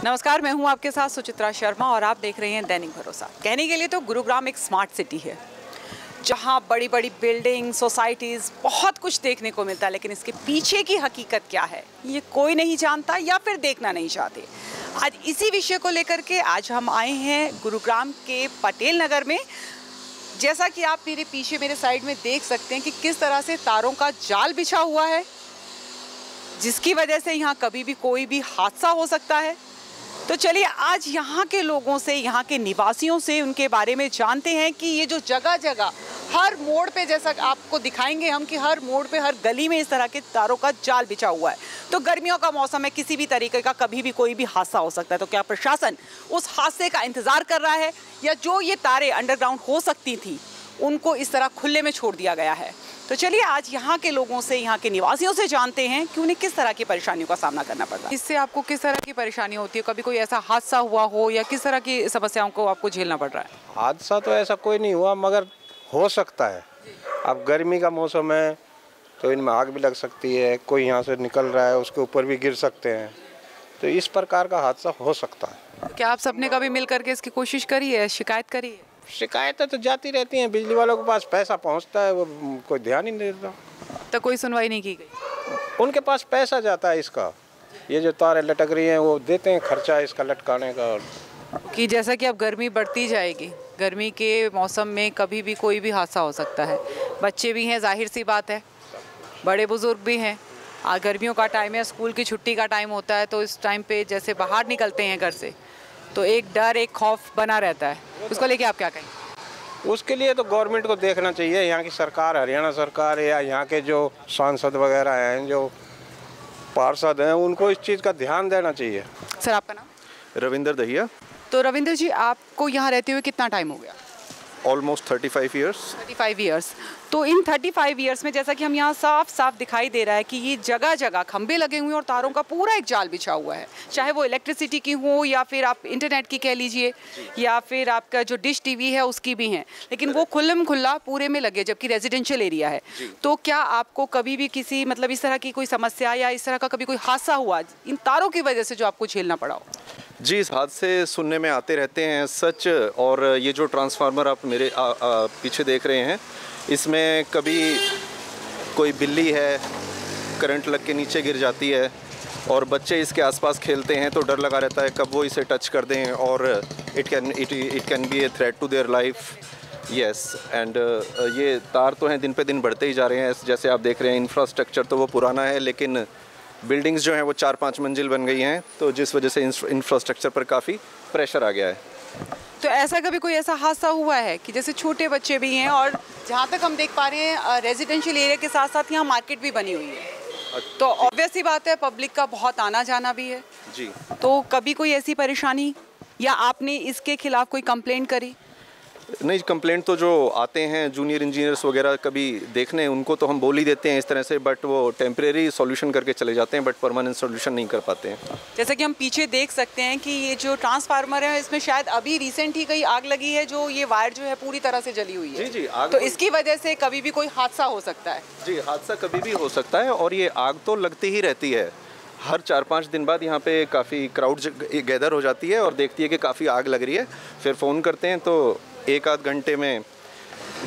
नमस्कार, मैं हूं आपके साथ सुचित्रा शर्मा और आप देख रहे हैं दैनिक भरोसा। कहने के लिए तो गुरुग्राम एक स्मार्ट सिटी है जहां बड़ी बड़ी बिल्डिंग, सोसाइटीज़, बहुत कुछ देखने को मिलता है, लेकिन इसके पीछे की हकीकत क्या है ये कोई नहीं जानता या फिर देखना नहीं चाहते। आज इसी विषय को लेकर के आज हम आए हैं गुरुग्राम के पटेल नगर में। जैसा कि आप मेरे पीछे मेरे साइड में देख सकते हैं कि किस तरह से तारों का जाल बिछा हुआ है, जिसकी वजह से यहाँ कभी भी कोई भी हादसा हो सकता है। तो चलिए आज यहाँ के लोगों से, यहाँ के निवासियों से उनके बारे में जानते हैं कि ये जो जगह जगह हर मोड़ पे, जैसा आपको दिखाएंगे हम कि हर मोड़ पे, हर गली में इस तरह के तारों का जाल बिछा हुआ है। तो गर्मियों का मौसम है, किसी भी तरीके का कभी भी कोई भी हादसा हो सकता है। तो क्या प्रशासन उस हादसे का इंतजार कर रहा है या जो ये तारें अंडरग्राउंड हो सकती थी उनको इस तरह खुले में छोड़ दिया गया है? तो चलिए आज यहाँ के लोगों से, यहाँ के निवासियों से जानते हैं कि उन्हें किस तरह की परेशानियों का सामना करना पड़ता है। इससे आपको किस तरह की परेशानी होती है? कभी कोई ऐसा हादसा हुआ हो या किस तरह की समस्याओं को आपको झेलना पड़ रहा है? हादसा तो ऐसा कोई नहीं हुआ, मगर हो सकता है। अब गर्मी का मौसम है तो इनमें आग भी लग सकती है, कोई यहाँ से निकल रहा है उसके ऊपर भी गिर सकते हैं, तो इस प्रकार का हादसा हो सकता है। क्या आप सबने कभी मिल करके इसकी कोशिश करी है, शिकायत करी है? शिकायतें तो जाती रहती हैं, बिजली वालों के पास पैसा पहुँचता है, वो कोई ध्यान ही नहीं देता। तो कोई सुनवाई नहीं की गई? उनके पास पैसा जाता है इसका, ये जो तारें लटक रही हैं वो देते हैं खर्चा इसका लटकाने का। कि जैसा कि अब गर्मी बढ़ती जाएगी, गर्मी के मौसम में कभी भी कोई भी हादसा हो सकता है। बच्चे भी हैं, जाहिर सी बात है, बड़े बुजुर्ग भी हैं। गर्मियों का टाइम है, स्कूल की छुट्टी का टाइम होता है, तो इस टाइम पे जैसे बाहर निकलते हैं घर से तो एक डर, एक खौफ बना रहता है। उसको लेके आप क्या कहेंगे? उसके लिए तो गवर्नमेंट को देखना चाहिए, यहाँ की सरकार, हरियाणा सरकार या यहाँ के जो सांसद वगैरह हैं, जो पार्षद हैं, उनको इस चीज़ का ध्यान देना चाहिए। सर आपका नाम? रविंदर दहिया। तो रविंदर जी, आपको यहाँ रहते हुए कितना टाइम हो गया? Almost 35 years. 35 ईयर्स। तो इन 35 ईयर्स में जैसा कि हम यहाँ साफ साफ दिखाई दे रहा है कि ये जगह जगह खंबे लगे हुए हैं और तारों का पूरा एक जाल बिछा हुआ है, चाहे वो इलेक्ट्रिसिटी की हो या फिर आप इंटरनेट की कह लीजिए या फिर आपका जो डिश टीवी है उसकी भी हैं, लेकिन वो खुल्लम खुल्ला पूरे में लगे, जबकि रेजिडेंशियल एरिया है। तो क्या आपको कभी भी किसी मतलब इस तरह की कोई समस्या या इस तरह का कभी कोई हादसा हुआ इन तारों की वजह से जो आपको झेलना पड़ा हो? जी, इस हादसे सुनने में आते रहते हैं सच। और ये जो ट्रांसफार्मर आप मेरे पीछे देख रहे हैं, इसमें कभी कोई बिल्ली है करंट लग के नीचे गिर जाती है और बच्चे इसके आसपास खेलते हैं तो डर लगा रहता है कब वो इसे टच कर दें और it can be a threat to their life. Yes, and ये तार तो हैं दिन पे दिन बढ़ते ही जा रहे हैं। जैसे आप देख रहे हैं, इंफ्रास्ट्रक्चर तो वो पुराना है, लेकिन बिल्डिंग्स जो हैं वो 4-5 मंजिल बन गई हैं, तो जिस वजह से इंफ्रास्ट्रक्चर पर काफ़ी प्रेशर आ गया है। तो ऐसा कभी कोई ऐसा हादसा हुआ है कि जैसे छोटे बच्चे भी हैं और जहाँ तक हम देख पा रहे हैं रेजिडेंशियल एरिया के साथ साथ यहाँ मार्केट भी बनी हुई है, तो ऑब्वियस ही बात है पब्लिक का बहुत आना जाना भी है जी। तो कभी कोई ऐसी परेशानी या आपने इसके खिलाफ कोई कंप्लेंट करी? नहीं, कंप्लेंट तो जो आते हैं जूनियर इंजीनियर्स वगैरह कभी देखने, उनको तो हम बोल ही देते हैं इस तरह से, बट वो टेम्परेरी सॉल्यूशन करके चले जाते हैं, बट परमानेंट सॉल्यूशन नहीं कर पाते हैं। जैसे कि हम पीछे देख सकते हैं कि ये जो ट्रांसफार्मर है इसमें शायद अभी रिसेंट ही कहीं आग लगी है, जो ये वायर जो है पूरी तरह से जली हुई है। जी, आग तो इसकी वजह से कभी भी कोई हादसा हो सकता है? जी, हादसा कभी भी हो सकता है और ये आग तो लगती ही रहती है। हर 4-5 दिन बाद यहाँ पे काफ़ी क्राउड गैदर हो जाती है और देखती है कि काफ़ी आग लग रही है, फिर फ़ोन करते हैं तो 1-आध घंटे में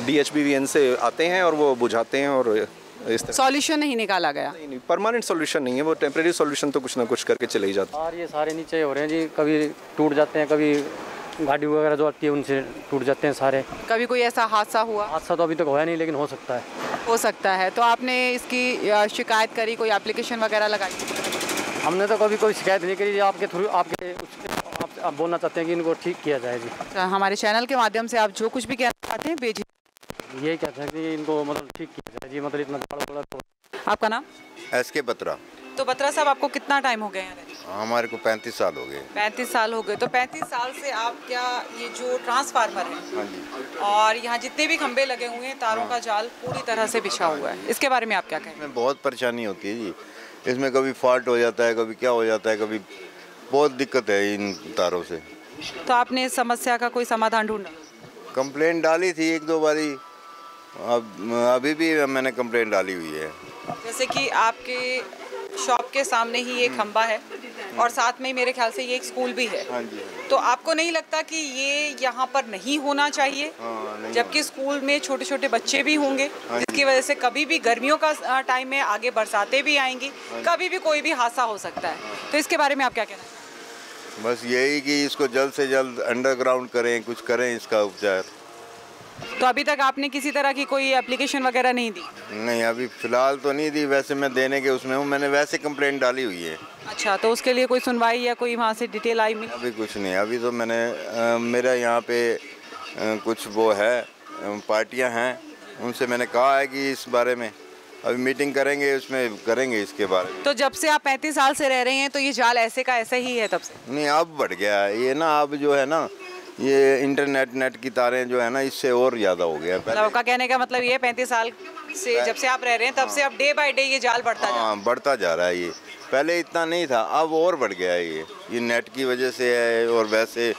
DHBVN से आते हैं और वो बुझाते हैं। और इस तरह सॉल्यूशन नहीं निकाला गया? नहीं, परमानेंट सॉल्यूशन नहीं है, वो टेम्परेरी सॉल्यूशन तो कुछ ना कुछ करके चले ही जाते हैं। और ये सारे नीचे हो रहे हैं जी, कभी टूट जाते हैं, कभी गाड़ी वगैरह जो आती है उनसे टूट जाते हैं सारे। कभी कोई ऐसा हादसा हुआ? हादसा तो अभी तक होया नहीं, लेकिन हो सकता है। हो सकता है। तो आपने इसकी शिकायत करी, कोई एप्लीकेशन वगैरह लगाई? हमने तो कभी कोई शिकायत नहीं करी। आपके थ्रू आप बोलना चाहते हैं कि इनको ठीक किया जाए जी? तो हमारे चैनल के माध्यम से आप जो कुछ भी कहना चाहते हैं भेजिए। यही कहते हैं कि इनको मतलब ठीक किया जाए जी, मतलब इतना बड़ा। आपका नाम? SK बत्रा। तो बत्रा साहब, आपको कितना टाइम हो गया यहाँ रहने? हमारे को 35 साल हो गए। 35 साल हो गए। तो 35 साल से आप क्या ये जो ट्रांसफार्मर है, हाँ जी, और यहाँ जितने भी खंबे लगे हुए हैं, तारों का जाल पूरी तरह से बिछा हुआ है, इसके बारे में आप क्या कहें? इसमें बहुत परेशानी होती है जी। इसमें कभी फॉल्ट हो जाता है, कभी क्या हो जाता है, कभी बहुत दिक्कत है इन तारों से। तो आपने इस समस्या का कोई समाधान ढूंढा? कंप्लेंट डाली थी 1-2 बारी, अभी भी मैंने कंप्लेंट डाली हुई है। जैसे कि आपके शॉप के सामने ही एक खंबा है और साथ में मेरे ख्याल से ये एक स्कूल भी है। हाँ जी। तो आपको नहीं लगता कि ये यहाँ पर नहीं होना चाहिए? नहीं जबकि स्कूल में छोटे छोटे बच्चे भी होंगे, जिसकी वजह से कभी भी गर्मियों का टाइम में आगे बरसातें भी आएंगी, कभी भी कोई भी हादसा हो सकता है। तो इसके बारे में आप क्या कहना चाहते हैं? बस यही कि इसको जल्द से जल्द अंडरग्राउंड करें, कुछ करें इसका उपचार। तो अभी तक आपने किसी तरह की कोई एप्लीकेशन वगैरह नहीं दी? नहीं, अभी फ़िलहाल तो नहीं दी, वैसे मैं देने के उसमें हूँ, मैंने वैसे कंप्लेंट डाली हुई है। अच्छा, तो उसके लिए कोई सुनवाई या कोई वहाँ से डिटेल आई मिली? अभी कुछ नहीं, अभी तो मैंने मेरा यहाँ पे कुछ वो है पार्टियाँ हैं, उनसे मैंने कहा है कि इस बारे में अभी मीटिंग करेंगे, उसमें करेंगे इसके बारे में। तो जब से आप 35 साल से रह रहे हैं तो ये जाल ऐसे का ऐसा ही है तब से? नहीं, अब बढ़ गया है ये ना, अब जो है ना ये नेट की तारें जो है ना इससे और ज़्यादा हो गया। मतलब आपका कहने का मतलब ये 35 साल से जब से आप रह रहे हैं तब से अब डे बाय डे ये जाल बढ़ता जा रहा है? हाँ, बढ़ता जा रहा है ये, पहले इतना नहीं था, अब और बढ़ गया है ये नेट की वजह से है, और वैसे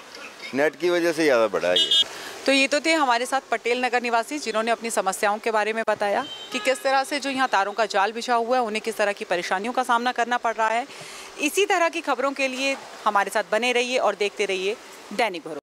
नेट की वजह से ज़्यादा बढ़ा है ये। तो ये तो थे हमारे साथ पटेल नगर निवासी, जिन्होंने अपनी समस्याओं के बारे में बताया कि किस तरह से जो यहाँ तारों का जाल बिछा हुआ है उन्हें किस तरह की परेशानियों का सामना करना पड़ रहा है। इसी तरह की खबरों के लिए हमारे साथ बने रहिए और देखते रहिए दैनिक भरोसा।